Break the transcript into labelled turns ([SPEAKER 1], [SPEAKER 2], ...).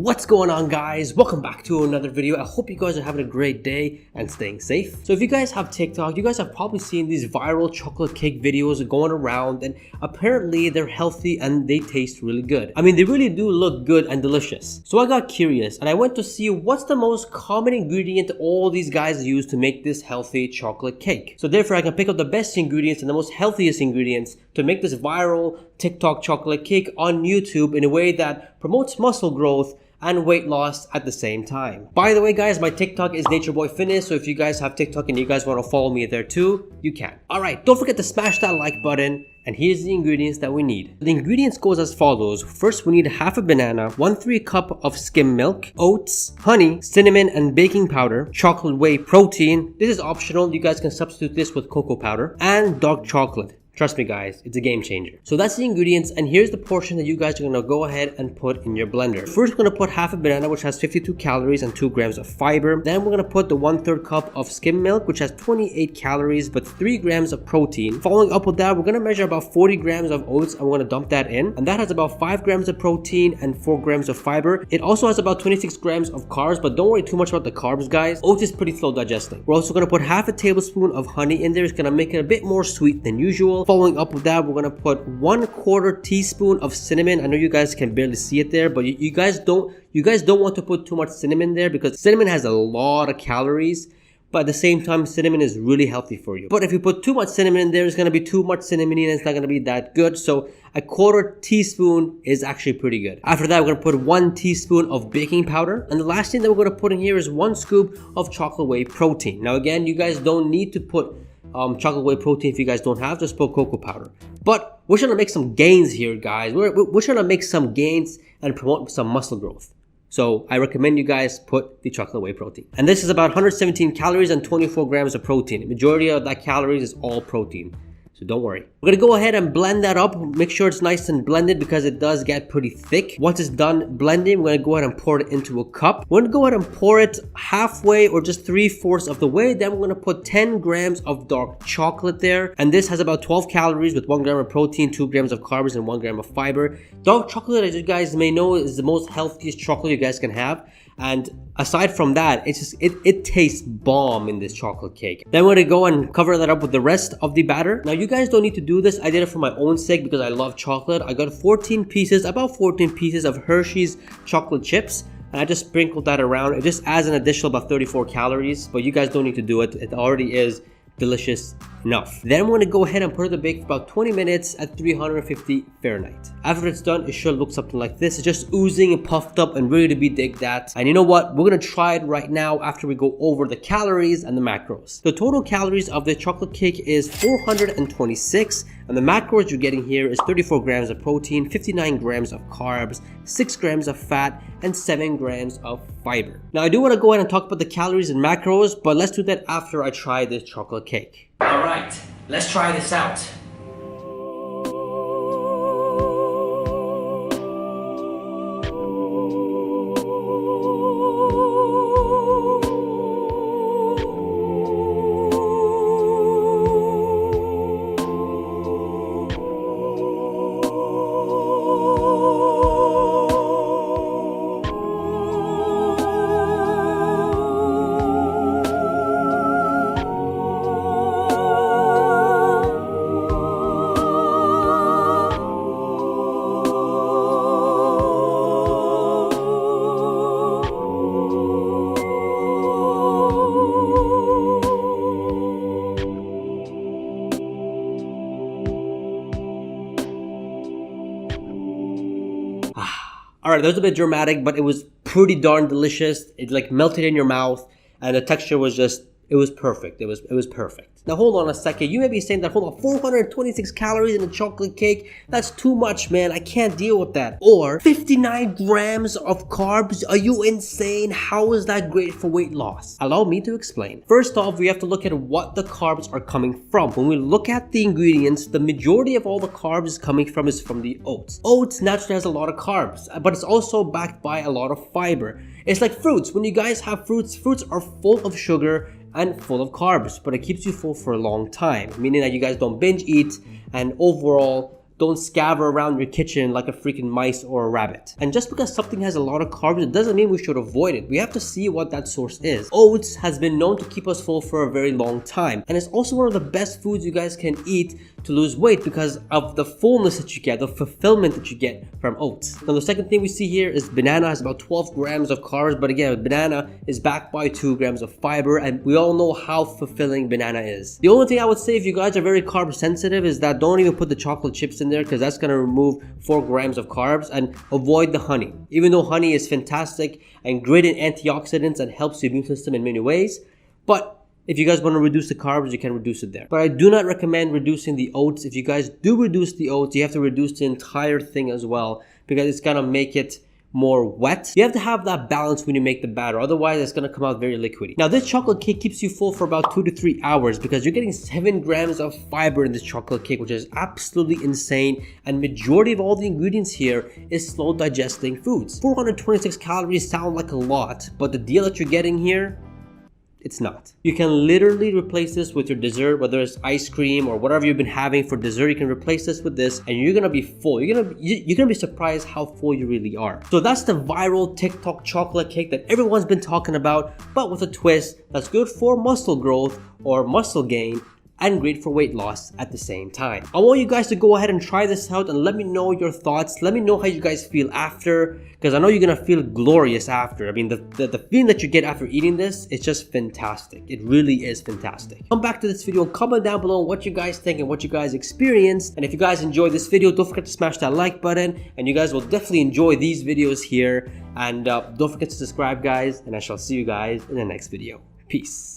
[SPEAKER 1] What's going on, guys? Welcome back to another video. I hope you guys are having a great day and staying safe. So if you guys have TikTok, you guys have probably seen these viral chocolate cake videos going around, and apparently they're healthy and they taste really good. I mean, they really do look good and delicious. So I got curious and I went to see what's the most common ingredient all these guys use to make this healthy chocolate cake. So therefore I can pick up the best ingredients and the most healthiest ingredients to make this viral TikTok chocolate cake on YouTube in a way that promotes muscle growth and weight loss at the same time. By the way, guys, my TikTok is Nature Boy Fitness, so if you guys have TikTok and you guys want to follow me there too, you can. Alright, don't forget to smash that like button, and here's the ingredients that we need. The ingredients goes as follows. First, we need half a banana, 1/3 cup of skim milk, oats, honey, cinnamon and baking powder, chocolate whey protein. This is optional, you guys can substitute this with cocoa powder, and dark chocolate. Trust me, guys, it's a game changer. So that's the ingredients, and here's the portion that you guys are gonna go ahead and put in your blender. First, we're gonna put half a banana, which has 52 calories and 2 grams of fiber. Then we're gonna put the 1/3 cup of skim milk, which has 28 calories but 3 grams of protein. Following up with that, we're gonna measure about 40 grams of oats, and we're gonna dump that in. And that has about 5 grams of protein and 4 grams of fiber. It also has about 26 grams of carbs, but don't worry too much about the carbs, guys. Oats is pretty slow digesting. We're also gonna put half a tablespoon of honey in there. It's gonna make it a bit more sweet than usual. Following up with that, we're gonna put 1/4 teaspoon of cinnamon. I know you guys can barely see it there, but you guys don't want to put too much cinnamon there because cinnamon has a lot of calories, but at the same time cinnamon is really healthy for you. But if you put too much cinnamon in there, it's gonna be too much cinnamon and it's not gonna be that good. So 1/4 teaspoon is actually pretty good. After that, we're gonna put 1 teaspoon of baking powder, and the last thing that we're gonna put in here is 1 scoop of chocolate whey protein. Now again, you guys don't need to put chocolate whey protein if you guys don't have, just put cocoa powder. But we're trying to make some gains here, guys. We're trying to make some gains and promote some muscle growth. So I recommend you guys put the chocolate whey protein. And this is about 117 calories and 24 grams of protein. The majority of that calories is all protein. So don't worry. We're gonna go ahead and blend that up. Make sure it's nice and blended because it does get pretty thick. Once it's done blending, we're gonna go ahead and pour it into a cup. We're gonna go ahead and pour it halfway or just 3/4 of the way. Then we're gonna put 10 grams of dark chocolate there. And this has about 12 calories with 1 gram of protein, 2 grams of carbs, and 1 gram of fiber. Dark chocolate, as you guys may know, is the most healthiest chocolate you guys can have. And aside from that, it tastes bomb in this chocolate cake. Then we're gonna go and cover that up with the rest of the batter. Now you guys don't need to do this. I did it for my own sake because I love chocolate. I got about 14 pieces of Hershey's chocolate chips, and I just sprinkled that around. It just adds an additional about 34 calories, but you guys don't need to do it. It already is delicious enough. Then I'm going to go ahead and put it to bake for about 20 minutes at 350 Fahrenheit. After it's done, it should look something like this. It's just oozing and puffed up and ready to be baked at. And you know what? We're going to try it right now after we go over the calories and the macros. The total calories of the chocolate cake is 426, and the macros you're getting here is 34 grams of protein, 59 grams of carbs, 6 grams of fat, and 7 grams of fiber. Now I do want to go ahead and talk about the calories and macros, but let's do that after I try this chocolate cake. Alright, let's try this out. Alright, that was a bit dramatic, but it was pretty darn delicious. It like melted in your mouth, and the texture was just, it was perfect. It was perfect. Now hold on a second. You may be saying that, hold on, 426 calories in a chocolate cake? That's too much, man. I can't deal with that. Or 59 grams of carbs? Are you insane? How is that great for weight loss? Allow me to explain. First off, we have to look at what the carbs are coming from. When we look at the ingredients, the majority of all the carbs is coming from the oats. Oats naturally has a lot of carbs, but it's also backed by a lot of fiber. It's like fruits. When you guys have fruits are full of sugar and full of carbs, but it keeps you full for a long time, meaning that you guys don't binge eat, and overall don't scatter around your kitchen like a freaking mice or a rabbit. And just because something has a lot of carbs, it doesn't mean we should avoid it. We have to see what that source is. Oats has been known to keep us full for a very long time, and it's also one of the best foods you guys can eat to lose weight because of the fullness that you get, the fulfillment that you get from oats. Now the second thing we see here is banana has about 12 grams of carbs, but again, banana is backed by 2 grams of fiber, and we all know how fulfilling banana is. The only thing I would say if you guys are very carb sensitive is that don't even put the chocolate chips in there, because that's going to remove 4 grams of carbs, and avoid the honey. Even though honey is fantastic and great in antioxidants and helps the immune system in many ways, but if you guys want to reduce the carbs, you can reduce it there. But I do not recommend reducing the oats. If you guys do reduce the oats, you have to reduce the entire thing as well, because it's going to make it more wet. You have to have that balance when you make the batter, otherwise it's going to come out very liquidy. Now this chocolate cake keeps you full for about 2 to 3 hours because you're getting 7 grams of fiber in this chocolate cake, which is absolutely insane, and majority of all the ingredients here is slow digesting foods. 426 calories sound like a lot, but the deal that you're getting here, it's not. You can literally replace this with your dessert, whether it's ice cream or whatever you've been having for dessert. You can replace this with this and you're gonna be full. You're gonna be surprised how full you really are. So that's the viral TikTok chocolate cake that everyone's been talking about, but with a twist that's good for muscle growth or muscle gain and great for weight loss at the same time. I want you guys to go ahead and try this out and let me know your thoughts. Let me know how you guys feel after, because I know you're gonna feel glorious after. I mean, the feeling that you get after eating this is just fantastic. It really is fantastic. Come back to this video and comment down below what you guys think and what you guys experienced. And if you guys enjoyed this video, don't forget to smash that like button, and you guys will definitely enjoy these videos here. And don't forget to subscribe, guys, and I shall see you guys in the next video. Peace.